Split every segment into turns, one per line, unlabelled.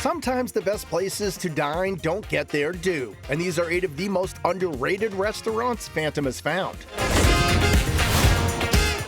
Sometimes the best places to dine don't get their due, and these are 8 of the most underrated restaurants Phantom has found.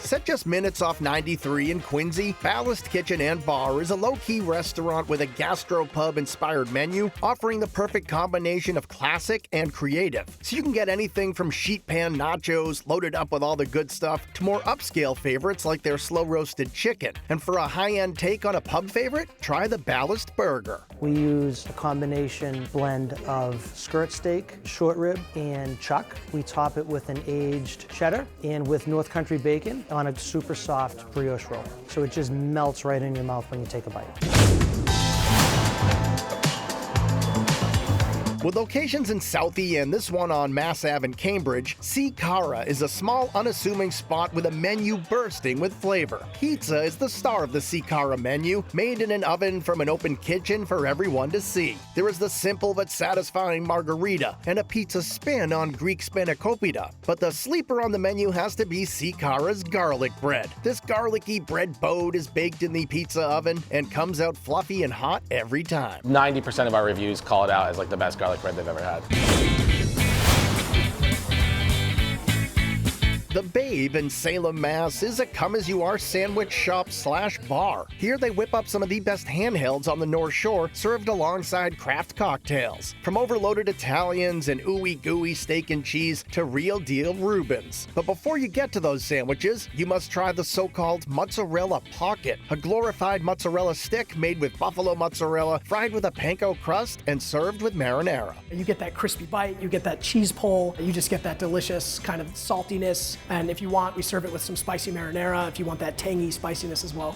Set just minutes off 93 in Quincy, Ballast Kitchen and Bar is a low-key restaurant with a gastropub-inspired menu, offering the perfect combination of classic and creative. So you can get anything from sheet pan nachos loaded up with all the good stuff to more upscale favorites like their slow-roasted chicken. And for a high-end take on a pub favorite, try the Ballast Burger.
We use a combination blend of skirt steak, short rib, and chuck. We top it with an aged cheddar and with North Country bacon on a super soft brioche roll. So it just melts right in your mouth when you take a bite.
With locations in Southie and this one on Mass Ave in Cambridge, Cara is a small, unassuming spot with a menu bursting with flavor. Pizza is the star of the Cara menu, made in an oven from an open kitchen for everyone to see. There is the simple but satisfying margarita and a pizza spin on Greek spanakopita. But the sleeper on the menu has to be Cara's garlic bread. This garlicky bread boat is baked in the pizza oven and comes out fluffy and hot every time.
90% of our reviews call it out as like the best garlic bread they've ever had.
The Babe in Salem, Mass. is a come-as-you-are sandwich shop/bar. Here they whip up some of the best handhelds on the North Shore, served alongside craft cocktails. From overloaded Italians and ooey-gooey steak and cheese to real-deal Reubens. But before you get to those sandwiches, you must try the so-called mozzarella pocket, a glorified mozzarella stick made with buffalo mozzarella, fried with a panko crust, and served with marinara.
You get that crispy bite, you get that cheese pull, you just get that delicious kind of saltiness. And if you want, we serve it with some spicy marinara if you want that tangy spiciness as well.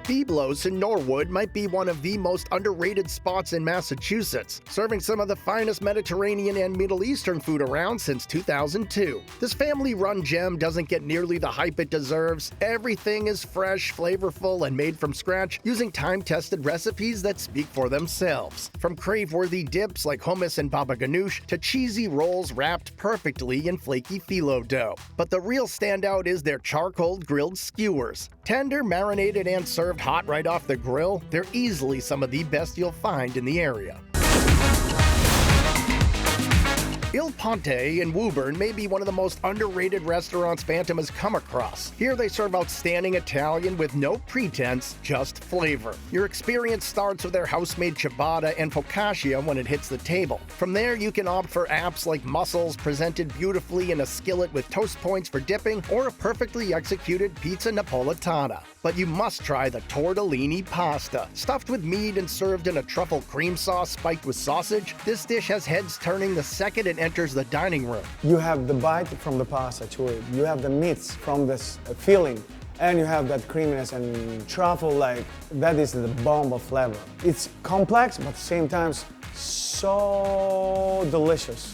Byblos in Norwood might be one of the most underrated spots in Massachusetts, serving some of the finest Mediterranean and Middle Eastern food around since 2002. This family-run gem doesn't get nearly the hype it deserves. Everything is fresh, flavorful, and made from scratch using time-tested recipes that speak for themselves. From crave-worthy dips like hummus and baba ganoush to cheesy rolls wrapped perfectly in flaky phyllo dough. But the real standout is their charcoal grilled skewers. Tender, marinated, and served hot right off the grill, they're easily some of the best you'll find in the area. Il Ponte in Woburn may be one of the most underrated restaurants Phantom has come across. Here they serve outstanding Italian with no pretense, just flavor. Your experience starts with their house-made ciabatta and focaccia when it hits the table. From there, you can opt for apps like mussels presented beautifully in a skillet with toast points for dipping, or a perfectly executed pizza napoletana. But you must try the tortellini pasta. Stuffed with meat and served in a truffle cream sauce spiked with sausage, this dish has heads turning the second it enters the dining room.
You have the bite from the pasta to it. You have the meats from this filling. And you have that creaminess and truffle, like, that is the bomb of flavor. It's complex, but at the same time, so delicious.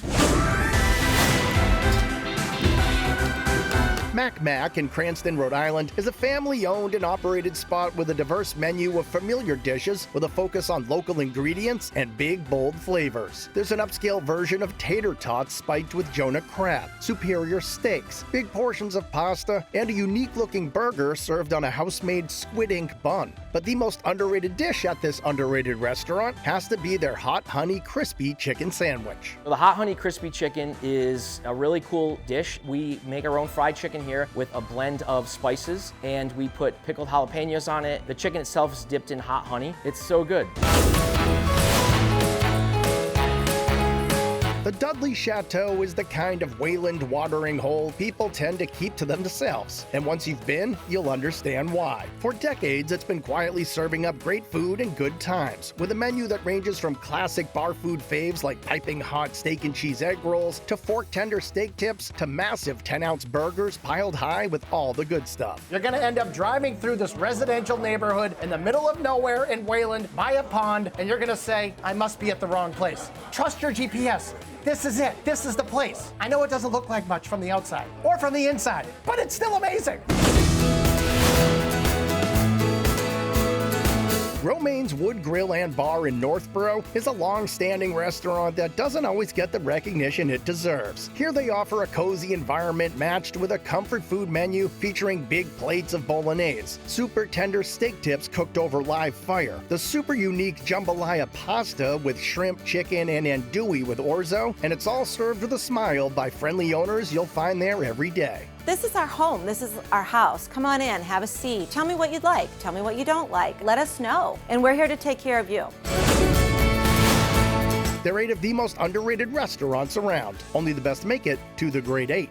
Makmak in Cranston, Rhode Island is a family-owned and operated spot with a diverse menu of familiar dishes with a focus on local ingredients and big, bold flavors. There's an upscale version of tater tots spiked with Jonah crab, superior steaks, big portions of pasta, and a unique-looking burger served on a house-made squid ink bun. But the most underrated dish at this underrated restaurant has to be their hot honey crispy chicken sandwich.
The hot honey crispy chicken is a really cool dish. We make our own fried chicken here with a blend of spices, and we put pickled jalapenos on it. The chicken itself is dipped in hot honey. It's so good.
The Dudley Chateau is the kind of Wayland watering hole people tend to keep to themselves. And once you've been, you'll understand why. For decades, it's been quietly serving up great food and good times, with a menu that ranges from classic bar food faves like piping hot steak and cheese egg rolls, to fork tender steak tips, to massive 10-ounce burgers piled high with all the good stuff.
You're gonna end up driving through this residential neighborhood in the middle of nowhere in Wayland by a pond, and you're gonna say, I must be at the wrong place. Trust your GPS. This is it. This is the place. I know it doesn't look like much from the outside or from the inside, but it's still amazing.
Romaine's Wood Grill and Bar in Northborough is a long-standing restaurant that doesn't always get the recognition it deserves. Here they offer a cozy environment matched with a comfort food menu featuring big plates of bolognese, super tender steak tips cooked over live fire, the super unique jambalaya pasta with shrimp, chicken, and andouille with orzo, and it's all served with a smile by friendly owners you'll find there every day.
This is our home. This is our house. Come on in, have a seat. Tell me what you'd like. Tell me what you don't like. Let us know. And we're here to take care of you.
They're 8 of the most underrated restaurants around. Only the best make it to the Grade 8.